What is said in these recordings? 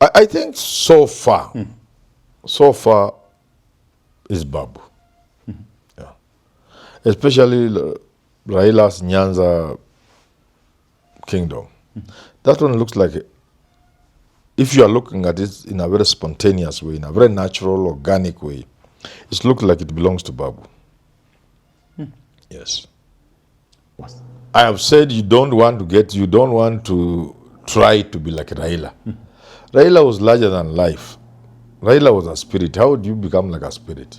I think so far is Babu. Yeah. Especially Raila's Nyanza kingdom. That one looks like, if you are looking at it in a very spontaneous way, in a very natural, organic way, it looks like it belongs to Babu. Yes. I have said you don't want to try to be like Raila. Raila was larger than life. Raila was a spirit. How would you become like a spirit?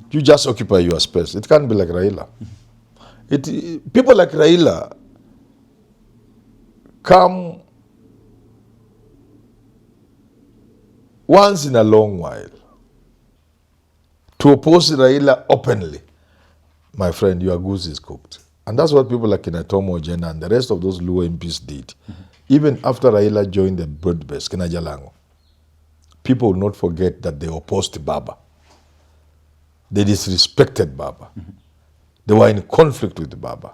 You just occupy your space. It can't be like Raila. People like Raila come once in a long while. To oppose Raila openly, my friend, your goose is cooked. And that's what people like Kinatomo Jena and the rest of those Luo MPs did. Even after Raila joined the broad-based Kinajalango, people will not forget that they opposed Baba. They disrespected Baba. They were in conflict with Baba.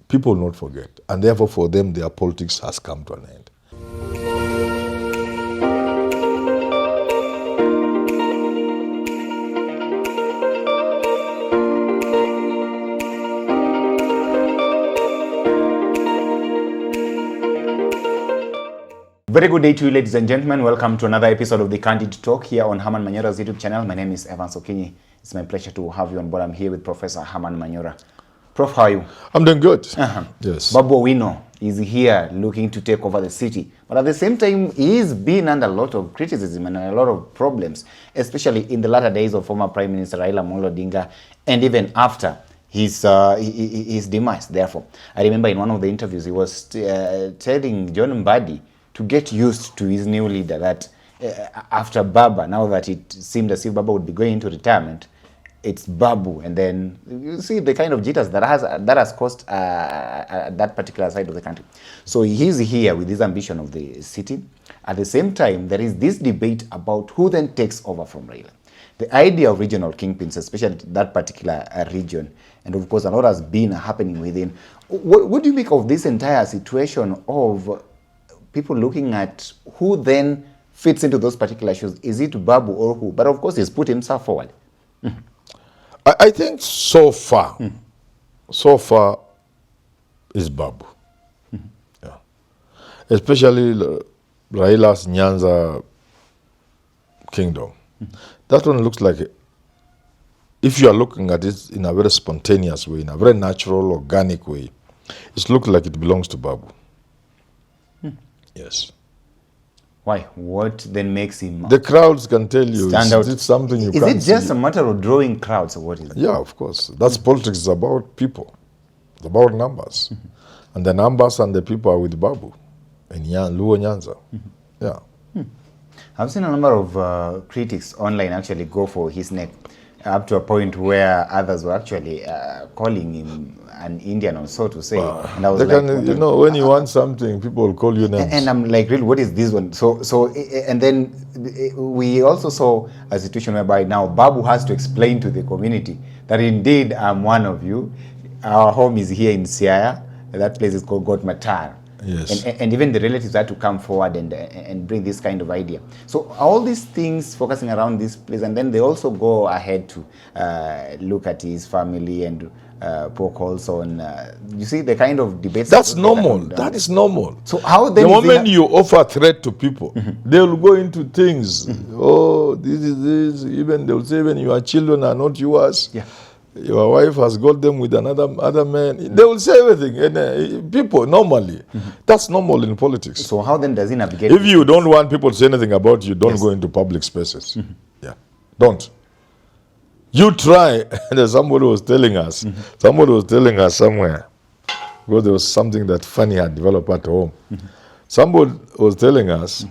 People will not forget. And therefore, for them, their politics has come to an end. Very good day to you, ladies and gentlemen. Welcome to another episode of the Candid Talk here on Herman Manyora's YouTube channel. My name is Evan Sokinyi. It's my pleasure to have you on board. I'm here with Professor Herman Manyora. Prof, how are you? I'm doing good. Yes. Babu Owino is here looking to take over the city. But at the same time, he's been under a lot of criticism and a lot of problems, especially in the latter days of former Prime Minister Raila Odinga and even after his demise, therefore. I remember in one of the interviews, he was telling John Mbadi to get used to his new leader, that after Baba, now that it seemed as if Baba would be going into retirement, it's Babu. And then you see the kind of jitters that has caused that particular side of the country. So he's here with his ambition of the city. At the same time, there is this debate about who then takes over from Raila. The idea of regional kingpins, especially that particular region, and of course a lot has been happening within. What do you make of this entire situation of people looking at who then fits into those particular shoes? Is it Babu or who? But of course, he's put himself forward. I think so far is Babu. Yeah. Especially Raila's Nyanza kingdom. That one looks like, if you are looking at it in a very spontaneous way, in a very natural, organic way, it looks like it belongs to Babu. Yes. Why? What then makes him The crowds can tell you. stand out? It's something you can't Is it just see. a matter of drawing crowds, or what is it? Yeah, of course. That's politics. It's about people. It's about numbers. And the numbers and the people are with Babu in Luo Nyanza. Yeah. I've seen a number of critics online actually go for his neck, up to a point where others were actually calling him an Indian, or so to say. And I was like, when you want something, people will call you names. And I'm like, really, what is this one? So, and then we also saw a situation whereby now Babu has to explain to the community that indeed I'm one of you. Our home is here in Siaya. That place is called Matar. Yes. And even the relatives had to come forward and bring this kind of idea. So all these things focusing around this place, and then they also go ahead to look at his family and poke holes on, you see the kind of debates. That's normal. That is normal. So how then? The moment you offer threat to people, they will go into things. Oh, this is this. Even they will say, even your children are not yours. Yeah. Your wife has got them with other man. They will say everything. And people, normally, that's normal in politics. So how then does he navigate? If you don't want people to say anything about you, don't go into public spaces. Yeah, don't. You try. And somebody was telling us somewhere, because there was something that funny had developed at home. Somebody was telling us,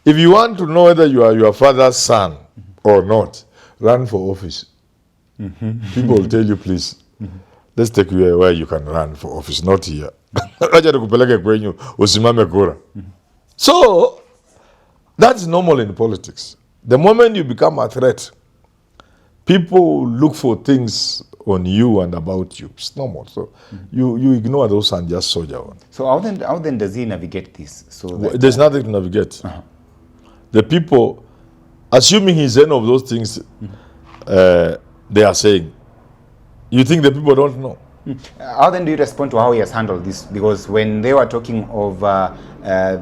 if you want to know whether you are your father's son or not, run for office. People will tell you, please, let's take you where you can run for office, not here. So, that's normal in politics. The moment you become a threat, people look for things on you and about you. It's normal. So, you ignore those and just soldier on. So how then does he navigate this? So that, there's nothing to navigate. the people, assuming he's any of those things they are saying, you think the people don't know? How then do you respond to how he has handled this? Because when they were talking of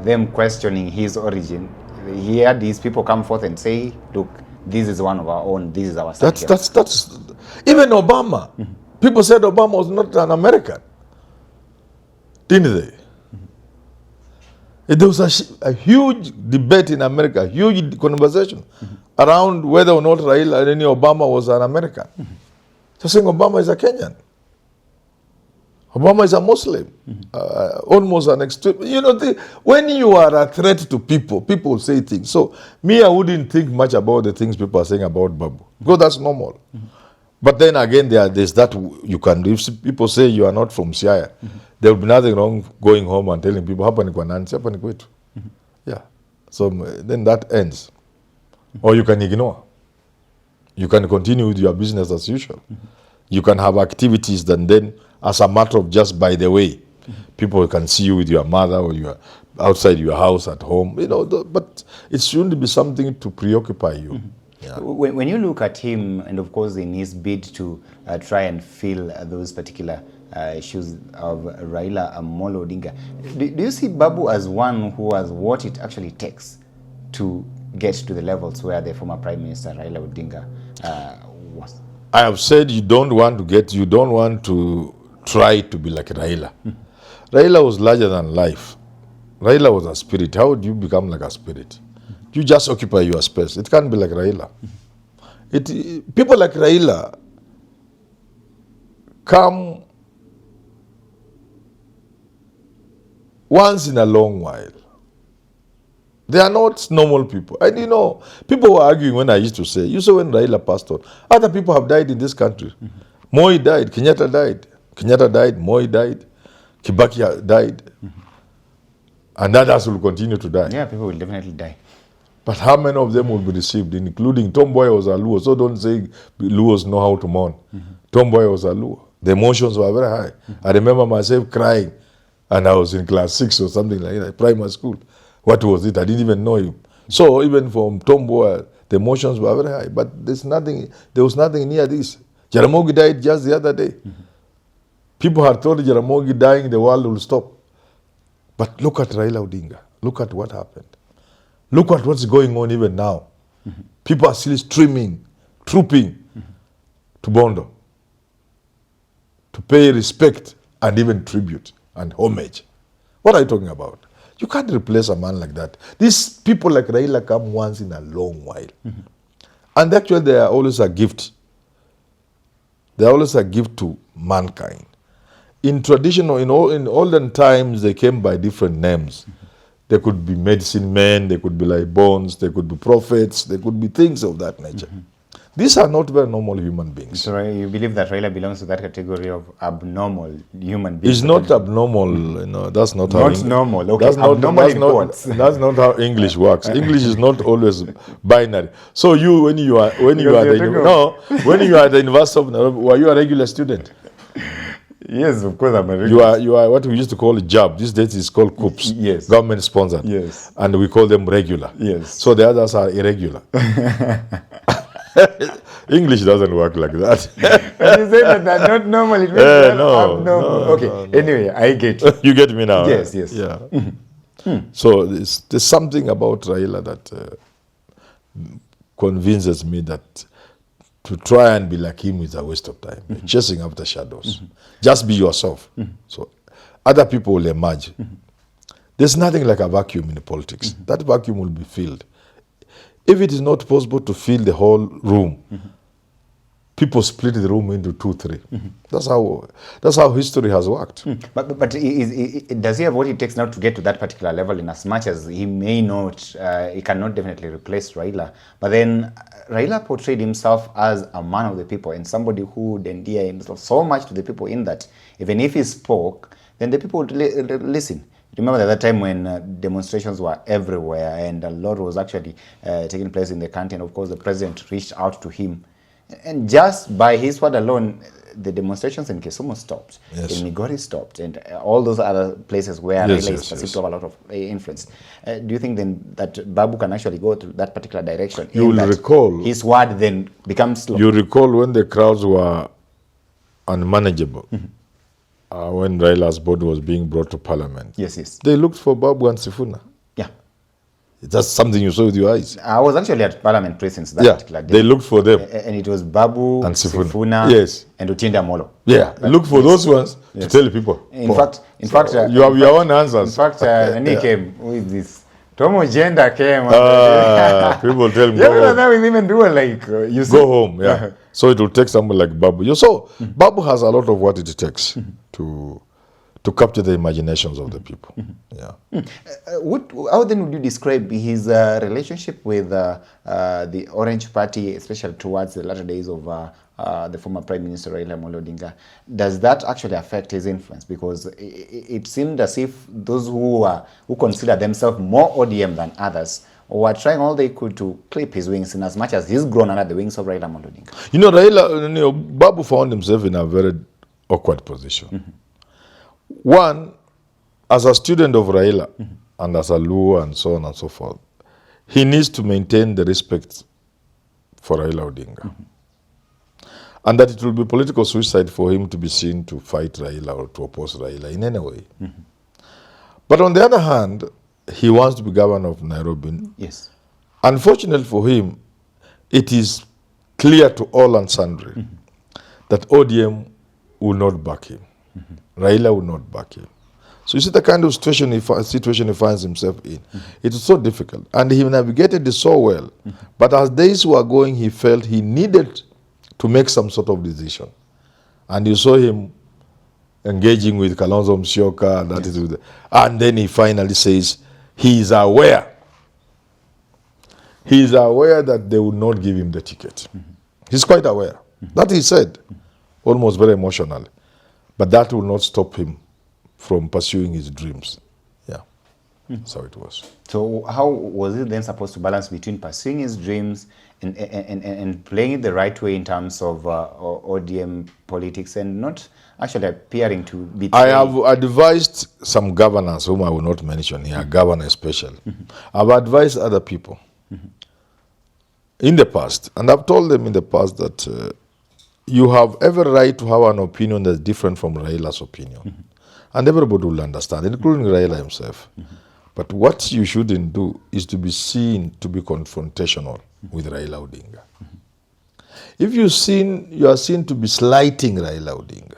them questioning his origin, he had these people come forth and say, look, this is one of our own, this is our side. That's even Obama. People said Obama was not an American, didn't they? There was a huge debate in America, a huge conversation around whether or not Raila and any Obama was an American. So saying Obama is a Kenyan. Obama is a Muslim, almost an extreme. You know, when you are a threat to people, people say things. So me, I wouldn't think much about the things people are saying about Babu, because that's normal. But then again, there's that you can, if people say you are not from Siaya, there will be nothing wrong going home and telling people, hapa ni kwa Nancy, hapa ni kwetu. Yeah. So then that ends. Or you can ignore. You can continue with your business as usual. You can have activities that then, as a matter of just by the way, people can see you with your mother or you are outside your house at home, you know, but it shouldn't be something to preoccupy you. Yeah. When you look at him, and of course in his bid to try and fill those particular issues of Raila Amolo Odinga, do you see Babu as one who has what it actually takes to get to the levels where the former Prime Minister Raila Odinga was? I have said you don't want to try to be like Raila. Raila was larger than life. Raila was a spirit. How do you become like a spirit? You just occupy your space. It can't be like Raila. People like Raila come once in a long while. They are not normal people. And you know, people were arguing when I used to say, you saw when Raila passed on, other people have died in this country. Moi died, Kenyatta died, Moi died, Kibaki died. And others will continue to die. Yeah, people will definitely die. But how many of them will be received, including Tomboy was a Luo, so don't say Luos know how to mourn. Tomboy was a Luo. The emotions were very high. I remember myself crying, and I was in class 6 or something like that, primary school. What was it? I didn't even know him. So even from Tomboy, the emotions were very high. But there was nothing near this. Jaramogi died just the other day. People had thought Jaramogi dying, the world will stop. But look at Raila Odinga. Look at what happened. Look at what's going on even now. People are still trooping to Bondo to pay respect and even tribute and homage. What are you talking about? You can't replace a man like that. These people like Raila come once in a long while. And actually they are always a gift. They are always a gift to mankind. In traditional, in olden times, they came by different names. They could be medicine men, they could be like bones, they could be prophets, they could be things of that nature. These are not very normal human beings. So you believe that Raila belongs to that category of abnormal human beings? It's not abnormal, you know, that's not how... Not normal, okay, that's that's not how English works. English is not always binary. So you, when you are at the University of Nairobi, were you a regular student? Yes, of course I'm a regular. You are what we used to call a job. These days it's called COOPs. Yes. Government sponsored. Yes. And we call them regular. Yes. So the others are irregular. English doesn't work like that. When you say that they're not normal, it means they're abnormal. Okay, anyway, I get you. You get me now? Yes, right? yes. Yeah. So there's something about Raila that convinces me that to try and be like him is a waste of time. Chasing after shadows. Just be yourself. So other people will emerge. There's nothing like a vacuum in politics. That vacuum will be filled. If it is not possible to fill the whole room, people split the room into 2, 3. That's how history has worked. But does he have what it takes now to get to that particular level? In as much as he may not, he cannot definitely replace Raila. But then Raila portrayed himself as a man of the people and somebody who would endear himself so much to the people in that even if he spoke, then the people would listen. Remember that time when demonstrations were everywhere and a lot was actually taking place in the country, and of course the president reached out to him. And just by his word alone, the demonstrations in Kisumu stopped, Yes. in Migori stopped, and all those other places where Yes, Raila yes, is perceived yes. to have a lot of influence. Do you think then that Babu can actually go to that particular direction? You will that recall- his word then becomes law. You recall when the crowds were unmanageable, when Raila's body was being brought to parliament. Yes, yes. They looked for Babu and Sifuna. Yeah. That's something you saw with your eyes. I was actually at Parliament presence that Yeah, particular day. they looked for them. And it was Babu, And Sifuna. Sifuna, Yes. and Utinda Molo. Yeah, look for those ones to tell people. In fact, you have your own answers. In fact, Nani came with this. Tomo Gender came. People tell him, Yeah, go home. that was even doing like, you see. Go home, yeah. So it will take someone like Babu. You saw, Babu has a lot of what it takes to capture the imaginations of the people. Yeah. How then would you describe his relationship with the Orange Party, especially towards the latter days of the former Prime Minister Raila Odinga? Does that actually affect his influence? Because it seemed as if those who consider themselves more ODM than others were trying all they could to clip his wings, in as much as he's grown under the wings of Raila Odinga. You know, Raila, Babu found himself in a very awkward position. One, as a student of Raila and as a Luo and so on and so forth, he needs to maintain the respect for Raila Odinga. And that it will be political suicide for him to be seen to fight Raila or to oppose Raila in any way. But on the other hand, he wants to be governor of Nairobi. Yes. Unfortunately for him, it is clear to all and sundry that ODM will not back him. Raila will not back him. So you see the kind of situation he finds himself in. It is so difficult. And he navigated it so well. But as days were going, he felt he needed to make some sort of decision. And you saw him engaging with Kalonzo Musyoka, that is with and then he finally says he is aware. He is aware that they will not give him the ticket. He's quite aware. That he said, almost very emotionally. But that will not stop him from pursuing his dreams. Yeah, that's how it was. So how was he then supposed to balance between pursuing his dreams and playing it the right way in terms of ODM politics and not actually appearing to be... I have advised some governors, whom I will not mention here, governor especially. I've advised other people in the past, and I've told them in the past that you have every right to have an opinion that's different from Raila's opinion. And everybody will understand, including Raila himself. But what you shouldn't do is to be seen to be confrontational with Raila Odinga. If you are seen to be slighting Raila Odinga,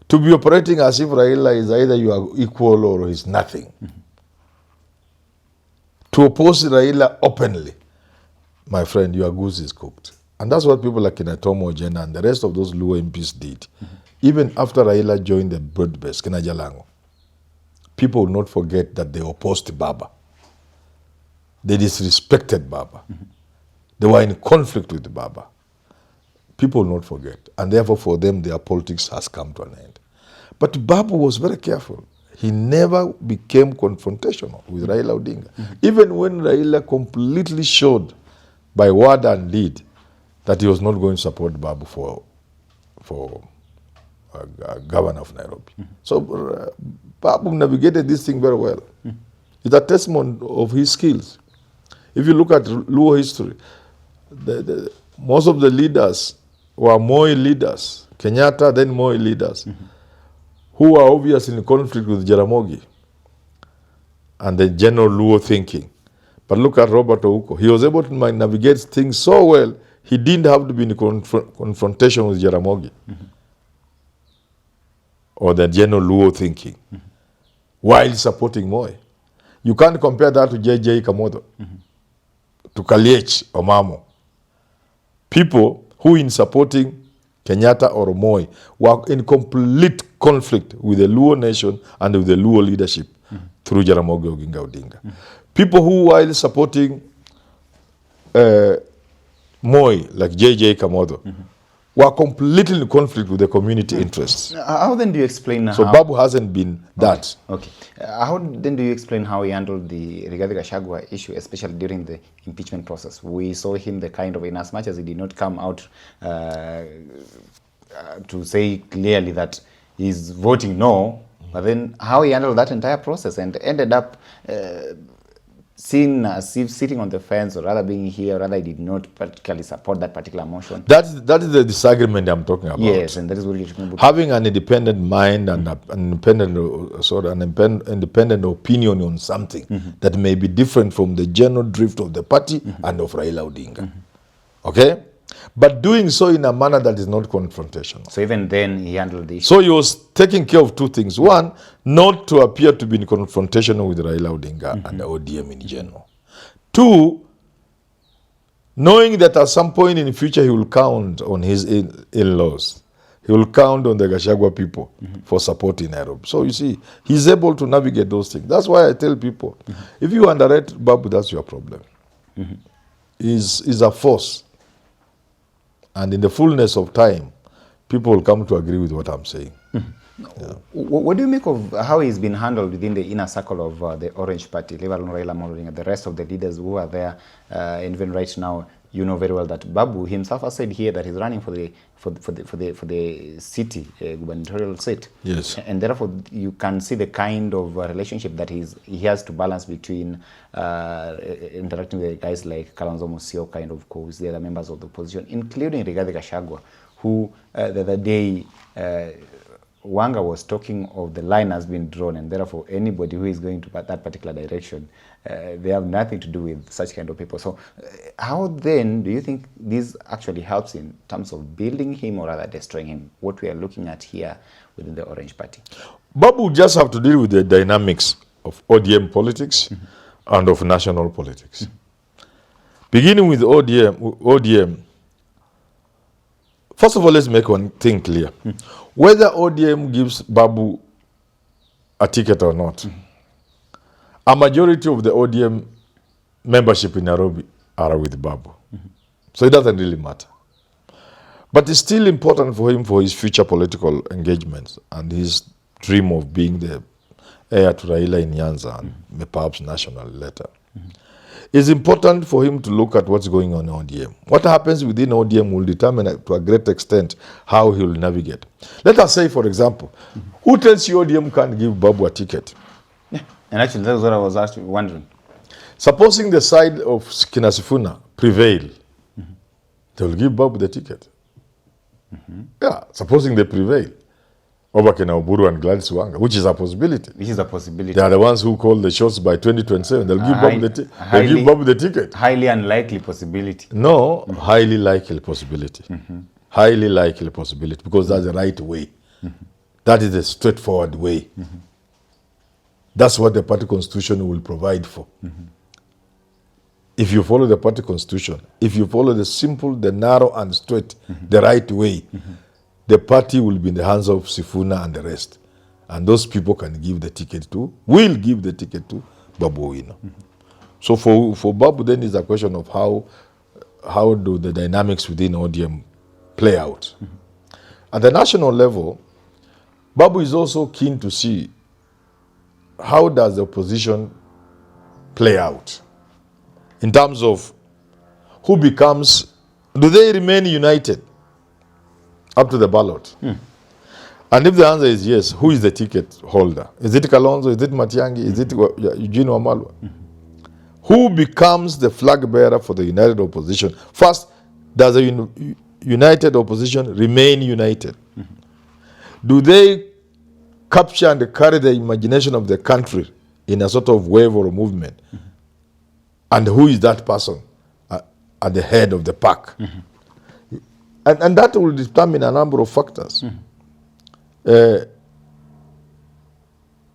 to be operating as if Raila is either you are equal or he's nothing, to oppose Raila openly, my friend, your goose is cooked. And that's what people like Kinatomo Ojena and the rest of those Luo MPs did. Even after Raila joined the broad base, Kinajalango, people will not forget that they opposed Baba. They disrespected Baba. They were in conflict with Baba. People will not forget. And therefore, for them, their politics has come to an end. But Babu was very careful. He never became confrontational with Raila Odinga. Even when Raila completely showed by word and deed that he was not going to support Babu for governor of Nairobi. So Babu navigated this thing very well. It's a testament of his skills. If you look at Luo history, most of the leaders were Moi leaders, Kenyatta, then Moi leaders, who were obviously in conflict with Jaramogi and the general Luo thinking. But look at Robert Ouko. He was able to navigate things so well, he didn't have to be in confrontation with Jaramogi or the general Luo thinking while supporting Moi. You can't compare that to J.J. Kamoto, to Kaliech or Mamo. People who in supporting Kenyatta or Moi were in complete conflict with the Luo nation and with the Luo leadership through Jaramogi Oginga Odinga. People who while supporting Moi, like J.J. Kamoto, were completely in conflict with the community interests. How then do you explain So how... Babu hasn't been that. Okay. How then do you explain how he handled the Rigathi Gachagua issue, especially during the impeachment process? We saw him the kind of, in as much as he did not come out to say clearly that he's voting no, but then how he handled that entire process and ended up seen as if sitting on the fence, or rather being here, or rather he did not particularly support that particular motion. That is the disagreement I'm talking about. Yes, and that is what you're talking about. Having an independent mind and an independent opinion on something that may be different from the general drift of the party and of Raila Odinga. Okay? But doing so in a manner that is not confrontational. So even then he handled the issue. So he was taking care of two things. One, not to appear to be in confrontation with Raila Odinga and the ODM in general. Two, knowing that at some point in the future he will count on his in-laws. He will count on the Gachagua people for support in Nairobi. So you see, he's able to navigate those things. That's why I tell people, if you underrate Babu, that's your problem. He's a force. And in the fullness of time, people will come to agree with what I'm saying. Yeah. What do you make of how he's been handled within the inner circle of the Orange Party, leave alone Raila Odinga, the rest of the leaders who are there, and even right now, you know very well that Babu himself has said here that he's running for the city gubernatorial seat. Yes. And therefore, you can see the kind of relationship that he has to balance between interacting with guys like Kalonzo Musyoka, kind of course, the other members of the opposition, including Rigathi Gachagua, who the other day Wanga was talking of the line has been drawn, and therefore anybody who is going to that particular direction, they have nothing to do with such kind of people. So how then do you think this actually helps in terms of building him or rather destroying him, what we are looking at here within the Orange Party? Babu just have to deal with the dynamics of ODM politics and of national politics. Beginning with ODM, first of all, let's make one thing clear. Whether ODM gives Babu a ticket or not, a majority of the ODM membership in Nairobi are with Babu. So it doesn't really matter. But it's still important for him for his future political engagements and his dream of being the heir to Raila in Nyanza and perhaps national later. It's important for him to look at what's going on in ODM. What happens within ODM will determine to a great extent how he will navigate. Let us say, for example, who tells you ODM can't give Babu a ticket? Yeah. And actually, that's what I was actually wondering. Supposing the side of Kinasifuna prevail, they will give Babu the ticket. Yeah, supposing they prevail over Kena Oburu and Gladys Wanga, which is a possibility. Which is a possibility. They are the ones who call the shots by 2027. They'll give Babu the ticket. Highly unlikely possibility. No, highly likely possibility. Highly likely possibility, because that's the right way. That is the straightforward way. That's what the party constitution will provide for. If you follow the party constitution, if you follow the simple, the narrow and straight, the right way, the party will be in the hands of Sifuna and the rest. And those people can give the ticket to, will give the ticket to Babu Owino. So for Babu, then is a question of how do the dynamics within ODM play out. At the national level, Babu is also keen to see how does the opposition play out in terms of who becomes, do they remain united up to the ballot? And if the answer is yes, who is the ticket holder? Is it Kalonzo? Is it Matiang'i? Is it Eugene Wamalwa? Who becomes the flag bearer for the united opposition? First, does the united opposition remain united? Do they capture and carry the imagination of the country in a sort of wave or movement? And who is that person at the head of the pack? And that will determine a number of factors.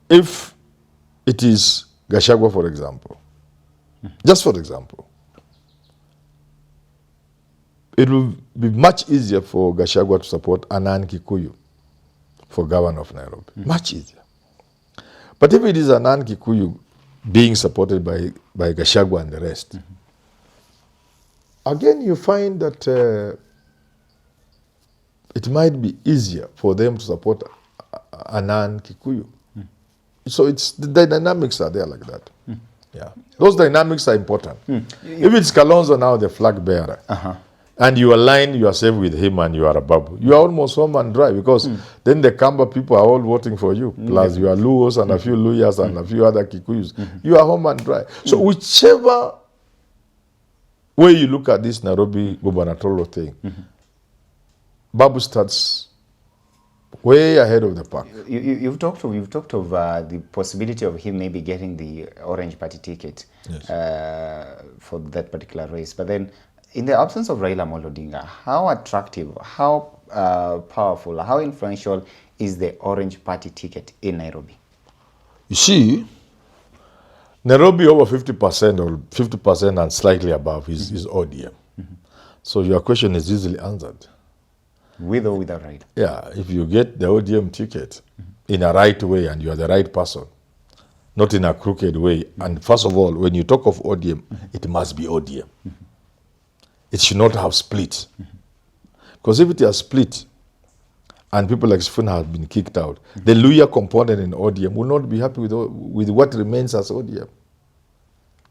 If it is Gachagua, for example, just for example, it will be much easier for Gachagua to support Anan Kikuyu for governor of Nairobi. Much easier. But if it is Anan Kikuyu being supported by Gachagua and the rest, again you find that it might be easier for them to support a non-Kikuyu. So the dynamics are there like that. Yeah, those dynamics are important. If it's Kalonzo now, the flag bearer, and you align yourself with him and you are a Babu, you are almost home and dry, because then the Kamba people are all voting for you. Plus you are Luos and a few Luyas and a few other Kikuyus. You are home and dry. So whichever way you look at this Nairobi gubernatorial thing, Babu starts way ahead of the pack. You've talked of the possibility of him maybe getting the Orange Party ticket for that particular race. But then, in the absence of Raila Odinga, how attractive, how powerful, how influential is the Orange Party ticket in Nairobi? You see, Nairobi over 50% or 50% and slightly above is ODM. So your question is easily answered. With or without Raila? Yeah, if you get the ODM ticket in a right way and you are the right person, not in a crooked way. And first of all, when you talk of ODM, it must be ODM. It should not have split. Because if it has split and people like Sifuna have been kicked out, the Luya component in ODM will not be happy with what remains as ODM.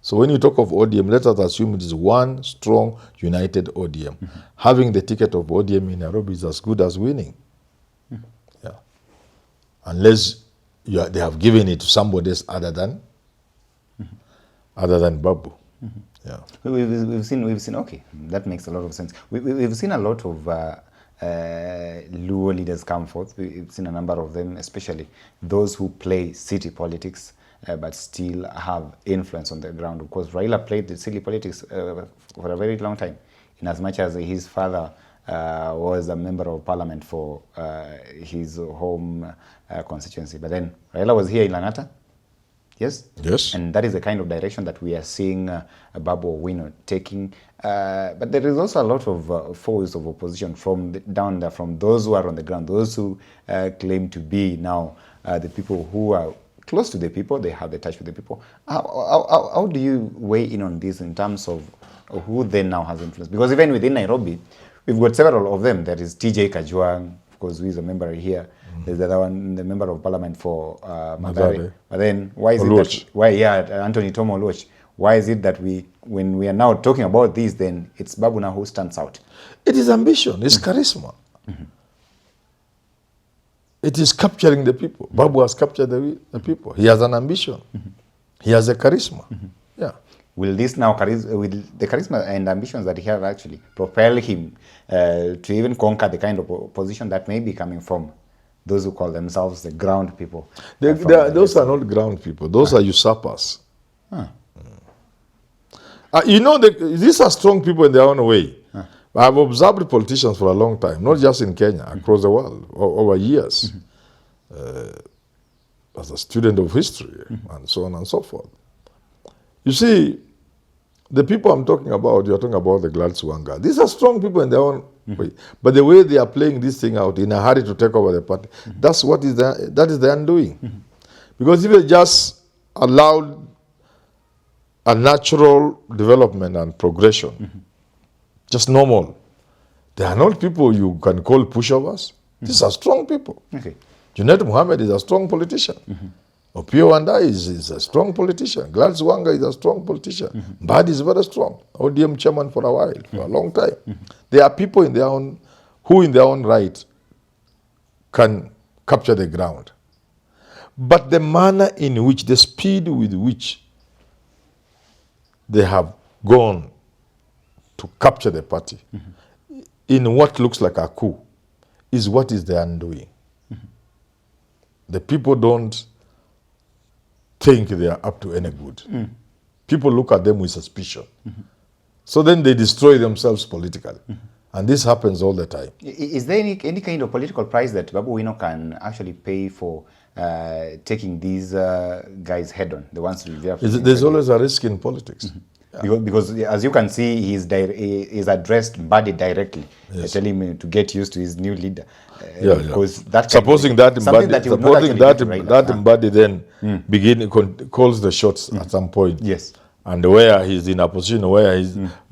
So when you talk of ODM, let us assume it is one strong, united ODM. Having the ticket of ODM in Nairobi is as good as winning. Yeah. Unless they have given it to somebody else other than Babu. Yeah. We've seen. Okay, that makes a lot of sense. We've seen a lot of Luo leaders come forth. We've seen a number of them, especially those who play city politics, but still have influence on the ground. Of course, Raila played the city politics for a very long time, in as much as his father was a member of parliament for his home constituency. But then Raila was here in Lang'ata. Yes? Yes. And that is the kind of direction that we are seeing Babu Owino taking. But there is also a lot of foes of opposition from down there, from those who are on the ground, those who claim to be now the people who are close to the people, they have the touch with the people. How do you weigh in on this in terms of who then now has influence? Because even within Nairobi, we've got several of them. There is TJ Kajwang, of course, who is a member here. There's the other one, the member of parliament for Madare. But then why is Oluoch. it that, Anthony Tomo Oluoch, why is it that when we are now talking about this, then it's Babu now who stands out? It is ambition, it's charisma. It is capturing the people. Babu has captured the people. He has an ambition. He has a charisma. Yeah. Will this now, will the charisma and ambitions that he has actually propel him to even conquer the kind of opposition that may be coming from those who call themselves the ground people? Those are not ground people. Those are usurpers. You know, these are strong people in their own way. I've observed politicians for a long time, not just in Kenya, across the world, over years, as a student of history, and so on and so forth. You see, the people I'm talking about, you're talking about the Gachagua. These are strong people in their own way. But the way they are playing this thing out in a hurry to take over the party, that is the undoing. Because if they just allowed a natural development and progression, just normal, they are not people you can call pushovers. These are strong people. Okay. Junaid Mohammed is a strong politician. Opio Wanda is a strong politician. Gachagua is a strong politician. Mbadi is very strong. ODM chairman for a while, for a long time. There are people who in their own right can capture the ground. But the manner in which, the speed with which they have gone to capture the party in what looks like a coup is what is the undoing. The people don't think they are up to any good. People look at them with suspicion. So then they destroy themselves politically. And this happens all the time. Is there any kind of political price that Babu Owino can actually pay for taking these guys head on, the ones who there's always a risk in politics. Because as you can see, he's addressed Mbadi directly, telling him to get used to his new leader. Because that supposing that Mbadi then calls the shots at some point. Yes. And where he's in a position where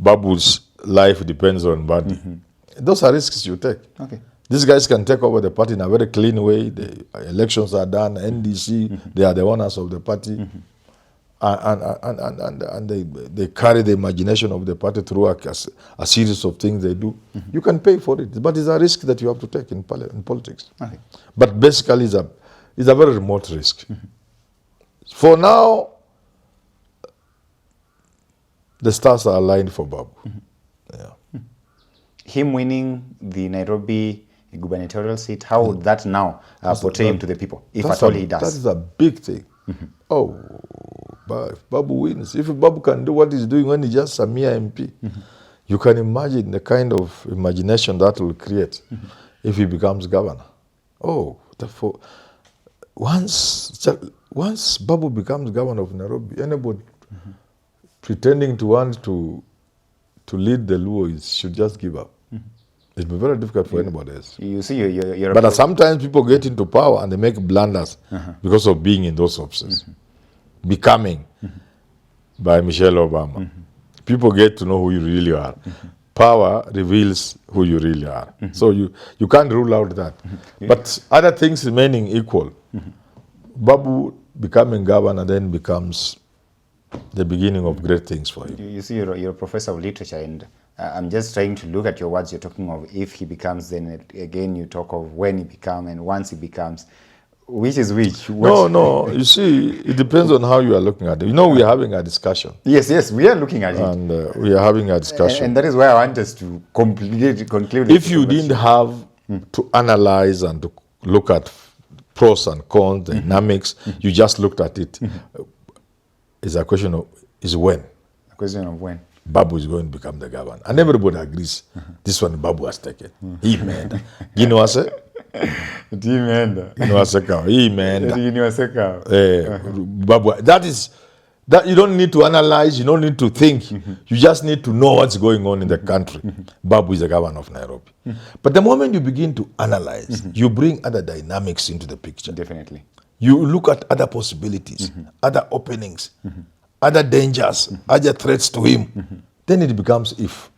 Babu's life depends on Mbadi. Those are risks you take. Okay. These guys can take over the party in a very clean way. The elections are done. NDC, they are the owners of the party. And they carry the imagination of the party through a series of things they do. You can pay for it, but it's a risk that you have to take in politics. Okay. But basically, it's a very remote risk. For now, the stars are aligned for Babu. Yeah. Him winning the Nairobi gubernatorial seat, how would that now portray him to the people, if at all he does? That is a big thing. Oh, but if Babu wins, if Babu can do what he's doing when he's just a mere MP, you can imagine the kind of imagination that will create if he becomes governor. Oh, therefore, once Babu becomes governor of Nairobi, anybody pretending to want to lead the Luo should just give up. It'll be very difficult for anybody else. You see, you're But sometimes people get into power and they make blunders because of being in those offices. Becoming by Michelle Obama. People get to know who you really are. Power reveals who you really are. So you can't rule out that. But other things remaining equal, Babu becoming governor then becomes the beginning of great things for him. You see, you're a professor of literature, and I'm just trying to look at your words. You're talking of if he becomes, then again you talk of when he becomes and once he becomes. Which is which? No. You see, it depends on how you are looking at it. You know, we are having a discussion. Yes, we are looking at it. And we are having a discussion. And that is why I want us to conclude. If you didn't have to analyze and to look at pros and cons, dynamics, you just looked at it. It's a question of, is when? A question of when. Babu is going to become the governor. And everybody agrees. This one Babu has taken. He made. You know what I say? Babu. That you don't need to analyze, you don't need to think. You just need to know what's going on in the country. Babu is the governor of Nairobi. But the moment you begin to analyze, you bring other dynamics into the picture. Definitely. You look at other possibilities, other openings, other dangers, other threats to him. Then it becomes if.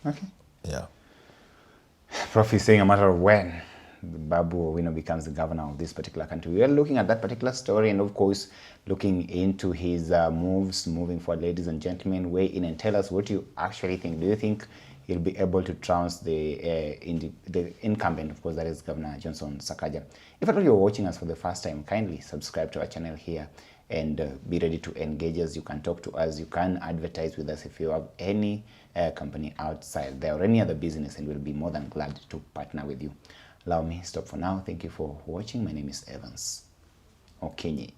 Okay. Yeah. Prof is saying a matter of when Babu Owino becomes the governor of this particular country. We are looking at that particular story and, of course, looking into his moves moving forward. Ladies and gentlemen, weigh in and tell us what you actually think. Do you think he'll be able to trounce the incumbent, of course, that is Governor Johnson Sakaja? If at all you're watching us for the first time, kindly subscribe to our channel here and be ready to engage us. You can talk to us. You can advertise with us if you have any company outside there or any other business, and we'll be more than glad to partner with you. Allow me stop for now. Thank you for watching. My name is Evans Okenye.